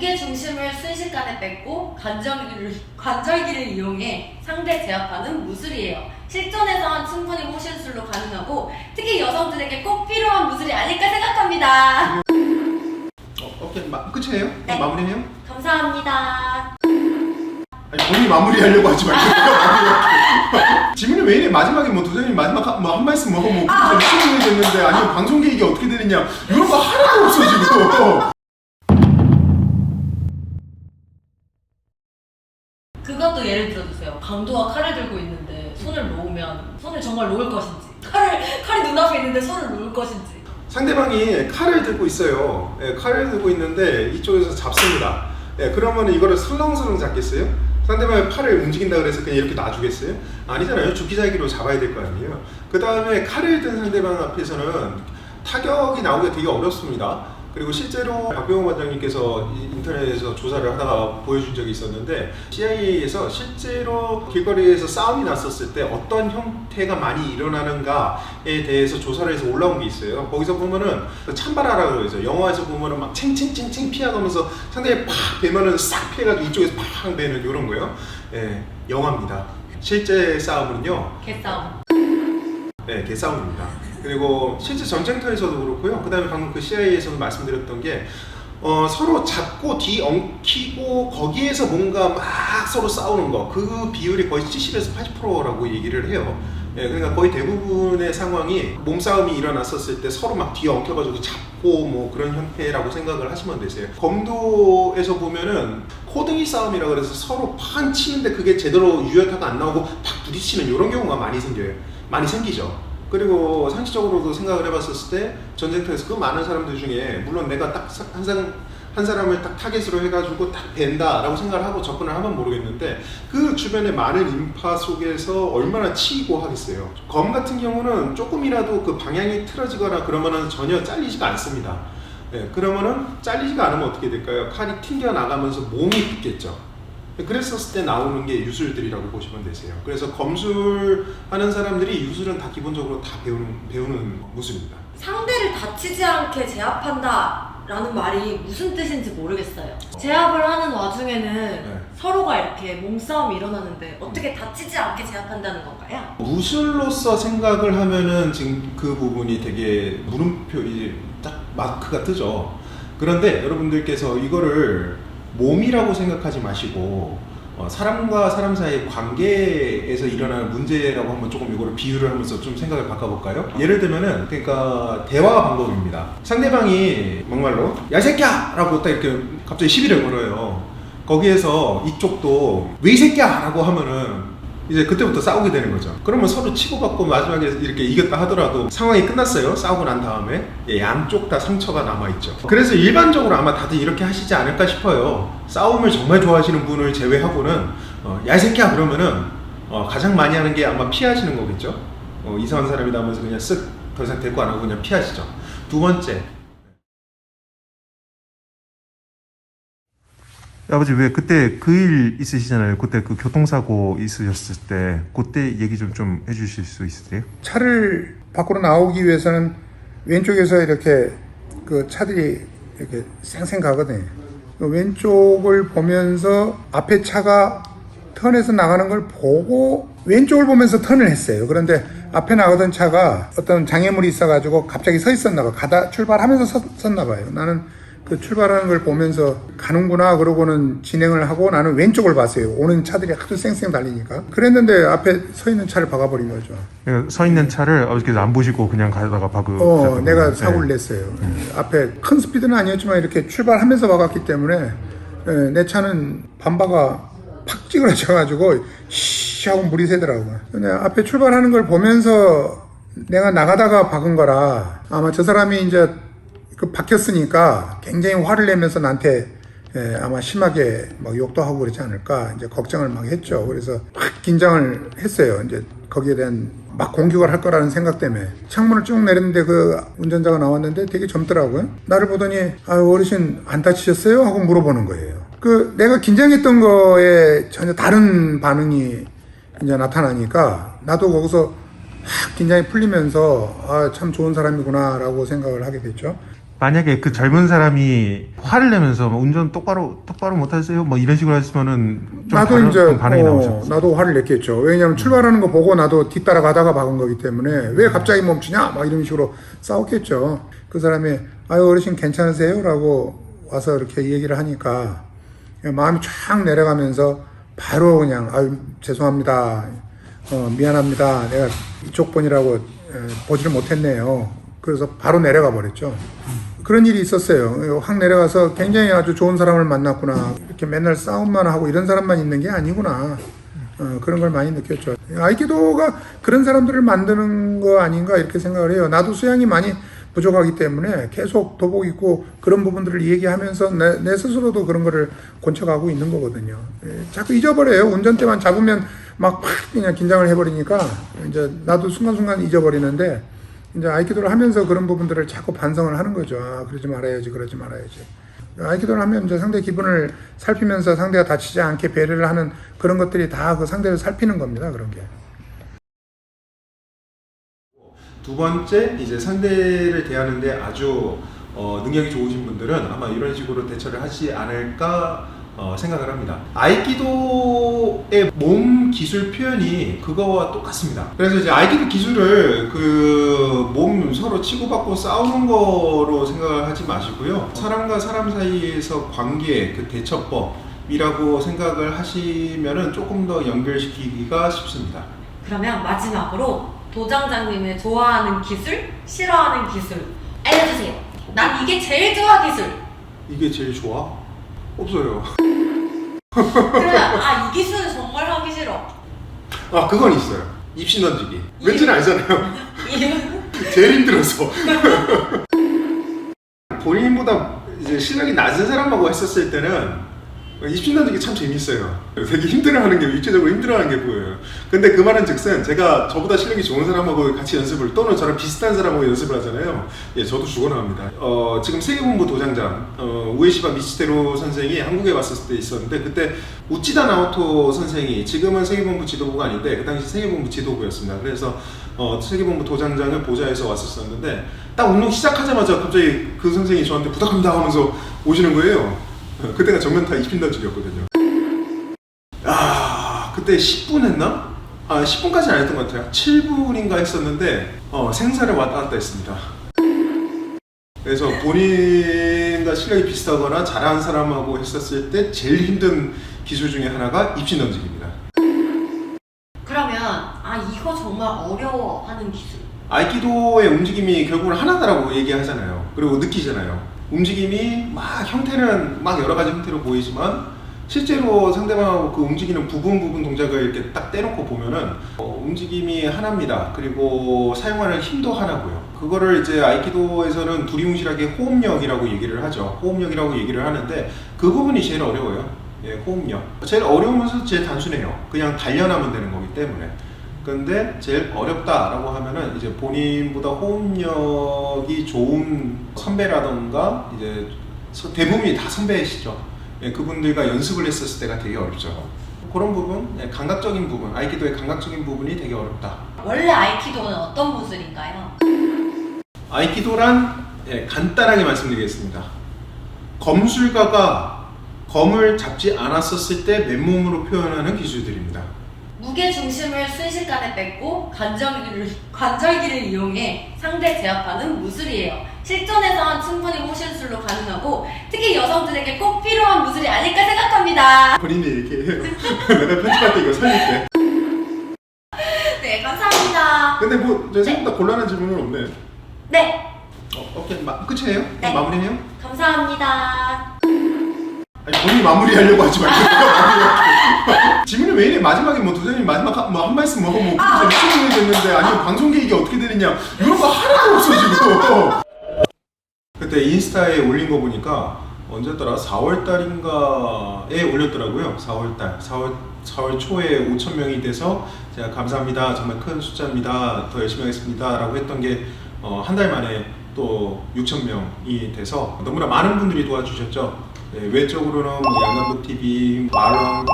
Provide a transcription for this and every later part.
무게 중심을 순식간에 뺏고 관절기를 이용해 상대 제압하는 무술이에요. 실전에선 충분히 호신술로 가능하고 특히 여성들에게 꼭 필요한 무술이 아닐까 생각합니다. 오케이, 끝이에요? 네. 마무리해요? 감사합니다. 아니, 본인이 마무리하려고 하지 말고 마무리할게요. 지민이 왜 이래? 마지막에 뭐 도전님 마지막 한 말씀 뭐 수능이 됐는데 아니면 방송 계획이 어떻게 되느냐 이런 거 하나도 없어 지금. 그것도 예를 들어주세요. 강도가 칼을 들고 있는데 손을 놓으면 손을 정말 놓을 것인지, 칼이 눈앞에 있는데 손을 놓을 것인지. 상대방이 칼을 들고 있어요. 예, 칼을 들고 있는데 이쪽에서 잡습니다. 예, 그러면 이거를 설렁설렁 잡겠어요? 상대방의 팔을 움직인다 그래서 그냥 이렇게 놔주겠어요? 아니잖아요. 죽기살기로 잡아야 될 거 아니에요. 그 다음에 칼을 든 상대방 앞에서는 타격이 나오기가 되게 어렵습니다. 그리고 실제로 박병호 관장님께서 인터넷에서 조사를 하다가 보여준 적이 있었는데 CIA에서 실제로 길거리에서 싸움이 났었을 때 어떤 형태가 많이 일어나는가에 대해서 조사를 해서 올라온 게 있어요. 거기서 보면은 찬바라라고 그러죠. 영화에서 보면은 막 챙챙챙챙 피하면서 상대에 팍 베면은 싹 피해가지고 이쪽에서 팍 베는 이런 거예요. 예, 영화입니다. 실제 싸움은요. 개싸움. 네, 개싸움입니다. 그리고 실제 전쟁터에서도 그렇고요. 그 다음에 방금 그 CIA에서도 말씀드렸던 게 서로 잡고 뒤 엉키고 거기에서 뭔가 막 서로 싸우는 거 그 비율이 거의 70에서 80%라고 얘기를 해요. 예, 그러니까 거의 대부분의 상황이 몸싸움이 일어났었을 때 서로 막 뒤에 엉켜가지고 잡고 뭐 그런 형태라고 생각을 하시면 되세요. 검도에서 보면은 호등이 싸움이라 그래서 서로 판 치는데 그게 제대로 유효타가 안 나오고 팍 부딪히는 이런 경우가 많이 생겨요. 많이 생기죠. 그리고 상식적으로도 생각을 해봤었을 때 전쟁터에서 그 많은 사람들 중에 물론 내가 딱 한 사람을 딱 타겟으로 해가지고 딱 벤다라고 생각을 하고 접근을 하면 모르겠는데 그 주변에 많은 인파 속에서 얼마나 치이고 하겠어요. 검 같은 경우는 조금이라도 그 방향이 틀어지거나 그러면은 전혀 잘리지가 않습니다. 네, 그러면은 잘리지가 않으면 어떻게 될까요? 칼이 튕겨나가면서 몸이 붙겠죠. 그랬었을 때 나오는 게 유술들이라고 보시면 되세요. 그래서 검술하는 사람들이 유술은 다 기본적으로 다 배우는 무술입니다. 상대를 다치지 않게 제압한다 라는 말이 무슨 뜻인지 모르겠어요. 제압을 하는 와중에는 네. 서로가 이렇게 몸싸움이 일어나는데 어떻게 다치지 않게 제압한다는 건가요? 무술로서 생각을 하면은 지금 그 부분이 되게 물음표, 딱 마크가 뜨죠. 그런데 여러분들께서 이거를 몸이라고 생각하지 마시고 사람과 사람 사이의 관계에서 일어나는 문제라고 한번 조금 이거를 비유를 하면서 좀 생각을 바꿔볼까요? 예를 들면은 그러니까 대화 방법입니다. 상대방이 막말로 야 이 새끼야! 라고 딱 이렇게 갑자기 시비를 걸어요. 거기에서 이쪽도 왜 이 새끼야! 라고 하면은 이제 그때부터 싸우게 되는 거죠. 그러면 서로 치고받고 마지막에 이렇게 이겼다 하더라도 상황이 끝났어요. 싸우고 난 다음에 양쪽 다 상처가 남아있죠. 그래서 일반적으로 아마 다들 이렇게 하시지 않을까 싶어요. 싸움을 정말 좋아하시는 분을 제외하고는 야 이 새끼야 그러면은 가장 많이 하는 게 아마 피하시는 거겠죠. 이상한 사람이다 하면서 그냥 쓱 더 이상 대꾸 안 하고 그냥 피하시죠. 두 번째, 아버지 왜 그때 그 일 있으시잖아요. 그때 그 교통사고 있으셨을 때 그때 얘기 좀 해주실 수 있으세요? 차를 밖으로 나오기 위해서는 왼쪽에서 이렇게 그 차들이 이렇게 쌩쌩 가거든요. 왼쪽을 보면서 앞에 차가 턴해서 나가는 걸 보고 왼쪽을 보면서 턴을 했어요. 그런데 앞에 나가던 차가 어떤 장애물이 있어가지고 갑자기 서 있었나 봐. 출발하면서 섰나 봐요. 나는 그 출발하는 걸 보면서 가는구나 그러고는 진행을 하고 나는 왼쪽을 봤어요. 오는 차들이 하도 쌩쌩 달리니까. 그랬는데 앞에 서 있는 차를 박아버린 거죠. 그러니까 서 있는 차를 아버지께서 안 보시고 그냥 가다가 내가 사고를 냈어요. 앞에 큰 스피드는 아니었지만 이렇게 출발하면서 박았기 때문에 내 차는 반바가 팍 찌그러져가지고 씨 하고 물이 새더라고요. 근데 앞에 출발하는 걸 보면서 내가 나가다가 박은 거라 아마 저 사람이 이제 그 박혔으니까 굉장히 화를 내면서 나한테 아마 심하게 막 욕도 하고 그러지 않을까 이제 걱정을 막 했죠. 그래서 막 긴장을 했어요. 이제 거기에 대한 막 공격을 할 거라는 생각 때문에 창문을 쭉 내렸는데 그 운전자가 나왔는데 되게 젊더라고요. 나를 보더니 아유 어르신 안 다치셨어요? 하고 물어보는 거예요. 그 내가 긴장했던 거에 전혀 다른 반응이 이제 나타나니까 나도 거기서 확 긴장이 풀리면서 아, 참 좋은 사람이구나 라고 생각을 하게 됐죠. 만약에 그 젊은 사람이 화를 내면서 뭐 운전 똑바로 못하세요? 뭐 이런 식으로 했으면은 좀 나도 다른 이제 좀 반응이 나오죠. 나도 화를 냈겠죠. 왜냐하면 출발하는 거 보고 나도 뒤따라가다가 박은 거기 때문에 왜 갑자기 멈추냐 막 이런 식으로 싸웠겠죠. 그 사람이 아유 어르신 괜찮으세요?라고 와서 이렇게 얘기를 하니까 마음이 쫙 내려가면서 바로 그냥 아유 죄송합니다. 미안합니다. 내가 이쪽 번이라고 보지를 못했네요. 그래서 바로 내려가 버렸죠. 그런 일이 있었어요. 확 내려가서 굉장히 아주 좋은 사람을 만났구나. 이렇게 맨날 싸움만 하고 이런 사람만 있는 게 아니구나. 그런 걸 많이 느꼈죠. 아이키도가 그런 사람들을 만드는 거 아닌가 이렇게 생각을 해요. 나도 수양이 많이 부족하기 때문에 계속 도복 입고 그런 부분들을 얘기하면서 내 스스로도 그런 거를 권쳐가고 있는 거거든요. 자꾸 잊어버려요. 운전대만 잡으면 막 그냥 긴장을 해버리니까 이제 나도 순간순간 잊어버리는데 이제 아이키도를 하면서 그런 부분들을 자꾸 반성을 하는 거죠. 아, 그러지 말아야지. 아이키도를 하면 이제 상대 기분을 살피면서 상대가 다치지 않게 배려를 하는 그런 것들이 다 그 상대를 살피는 겁니다. 그런 게. 두 번째, 이제 상대를 대하는데 아주 능력이 좋으신 분들은 아마 이런 식으로 대처를 하지 않을까 생각을 합니다. 아이키도의 몸 기술 표현이 그거와 똑같습니다. 그래서 이제 아이키도 기술을 그 몸 서로 치고받고 싸우는 거로 생각을 하지 마시고요. 사람과 사람 사이에서 관계, 그 대처법이라고 생각을 하시면은 조금 더 연결시키기가 쉽습니다. 그러면 마지막으로 도장장님의 좋아하는 기술, 싫어하는 기술 알려주세요. 난 이게 제일 좋아 기술. 이게 제일 좋아? 없어요. 그러면 이 기술은 정말 하기 싫어. 아, 그건 있어요. 입신 던지기. 왠지는 알잖아요. 이유는? 제일 힘들어서. 본인보다 이제 실력이 낮은 사람하고 했었을 때는 입신 던지기 참 재밌어요. 되게 힘들어하는 게, 육체적으로 힘들어하는 게 보여요. 근데 그 말은 즉슨 제가 저보다 실력이 좋은 사람하고 같이 연습을, 또는 저랑 비슷한 사람하고 연습을 하잖아요. 예, 저도 죽어나갑니다. 지금 세계본부 도장장 우에시바 미치테로 선생이 한국에 왔었을 때 있었는데, 그때 우치다 나오토 선생이, 지금은 세계본부 지도부가 아닌데 그 당시 세계본부 지도부였습니다. 그래서 세계본부 도장장을 보좌해서 왔었었는데, 딱 운동 시작하자마자 갑자기 그 선생이 저한테 부탁합니다 하면서 오시는 거예요. 그때가 정면타 입신 던지기였거든요. 그때 10분 했나? 10분까지는 안 했던 것 같아요. 7분인가 했었는데 생사를 왔다 갔다 했습니다. 그래서 본인과 실력이 비슷하거나 잘하는 사람하고 했었을 때 제일 힘든 기술 중에 하나가 입신 던지기입니다. 그러면 이거 정말 어려워하는 기술. 아이키도의 움직임이 결국은 하나다라고 얘기하잖아요. 그리고 느끼잖아요. 움직임이 막 형태는 막 여러 가지 형태로 보이지만 실제로 상대방하고 그 움직이는 부분 동작을 이렇게 딱 떼놓고 보면은 움직임이 하나입니다. 그리고 사용하는 힘도 하나고요. 그거를 이제 아이키도에서는 두리뭉실하게 호흡력이라고 얘기를 하죠. 호흡력이라고 얘기를 하는데 그 부분이 제일 어려워요. 예, 호흡력. 제일 어려우면서 제일 단순해요. 그냥 단련하면 되는 거기 때문에. 근데 제일 어렵다라고 하면은 이제 본인보다 호흡력이 좋은 선배라던가 이제 대부분이 다 선배이시죠. 예, 그분들과 연습을 했었을 때가 되게 어렵죠. 그런 부분, 예, 감각적인 부분, 아이키도의 감각적인 부분이 되게 어렵다. 원래 아이키도는 어떤 무술인가요? 아이키도란, 예, 간단하게 말씀드리겠습니다. 검술가가 검을 잡지 않았었을 때 맨몸으로 표현하는 기술들입니다. 무게 중심을 순식간에 뺏고 관절기를 이용해 상대 제압하는 무술이에요. 실전에선 충분히 호신술로 가능하고 특히 여성들에게 꼭 필요한 무술이 아닐까 생각합니다. 본인이 이렇게 해요. 내가 편집할 때 이거 살릴게. 네, 감사합니다. 근데 뭐 생각보다 곤란한 질문은 없네. 네, 오케이, 끝이에요? 네. 마무리해요? 감사합니다. 아니, 본인이 마무리하려고 하지 말고 질문이 왜 이래? 마지막에 뭐 도장님 마지막 한 말씀 하고 뭐 무슨 일이 됐는데 아니면 방송 계획이 어떻게 되느냐 이런 거 하나도 없어 지금. 그때 인스타에 올린 거 보니까 언제였더라? 4월달인가에 올렸더라고요. 4월 초에 5,000명이 돼서 제가 감사합니다. 정말 큰 숫자입니다. 더 열심히 하겠습니다. 라고 했던 게 한 달 만에 또 6,000명이 돼서 너무나 많은 분들이 도와주셨죠. 네, 외적으로는 뭐 양감독TV, 말왕,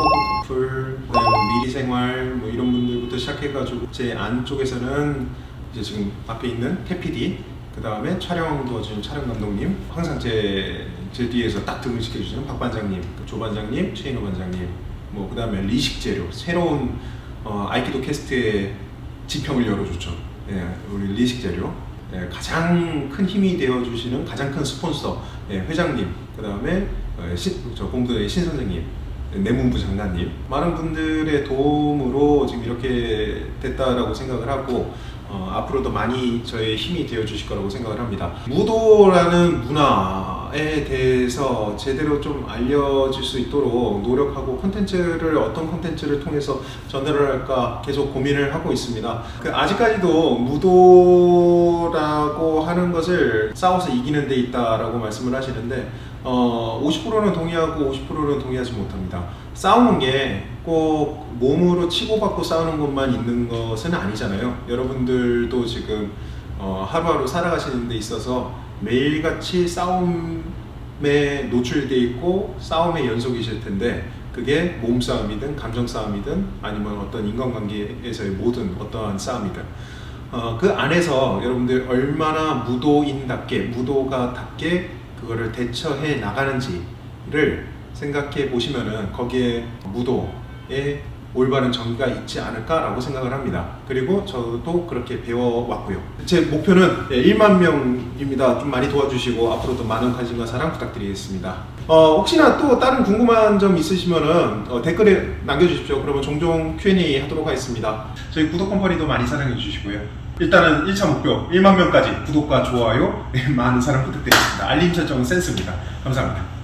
호구풀, 그다음에 미리생활 뭐 이런 분들부터 시작해가지고 제 안쪽에서는 이제 지금 앞에 있는 태PD, 그 다음에 촬영 도와주는 촬영 감독님, 항상 제 뒤에서 딱 등을 지켜주시는 박 반장님, 조 반장님, 최인호 반장님, 뭐 그 다음에 리식재료, 새로운 아이키도 캐스트의 지평을 열어줬죠. 예, 우리 리식재료. 예, 가장 큰 힘이 되어주시는 가장 큰 스폰서, 예, 회장님, 그 다음에 공부의 신 선생님, 내문부 장관님, 많은 분들의 도움으로 지금 이렇게 됐다라고 생각을 하고 앞으로도 많이 저의 힘이 되어 주실 거라고 생각을 합니다. 무도라는 문화에 대해서 제대로 좀 알려질 수 있도록 노력하고 어떤 콘텐츠를 통해서 전달을 할까 계속 고민을 하고 있습니다. 아직까지도 무도라고 하는 것을 싸워서 이기는 데 있다라고 말씀을 하시는데 50%는 동의하고 50%는 동의하지 못합니다. 싸우는 게 꼭 몸으로 치고받고 싸우는 것만 있는 것은 아니잖아요. 여러분들도 지금 하루하루 살아가시는 데 있어서 매일같이 싸움에 노출되어 있고 싸움의 연속이실 텐데, 그게 몸싸움이든 감정싸움이든 아니면 어떤 인간관계에서의 모든 어떠한 싸움이든 그 안에서 여러분들 얼마나 무도가답게 그거를 대처해 나가는지를 생각해 보시면은 거기에 무도에 올바른 정의가 있지 않을까라고 생각을 합니다. 그리고 저도 그렇게 배워왔고요. 제 목표는 1만 명입니다. 좀 많이 도와주시고 앞으로도 많은 관심과 사랑 부탁드리겠습니다. 혹시나 또 다른 궁금한 점 있으시면은 댓글에 남겨주십시오. 그러면 종종 Q&A 하도록 하겠습니다. 저희 구독 컴퍼니도 많이 사랑해 주시고요. 일단은 1차 목표 1만 명까지 구독과 좋아요 많은 사랑 부탁드리겠습니다. 알림 설정은 센스입니다. 감사합니다.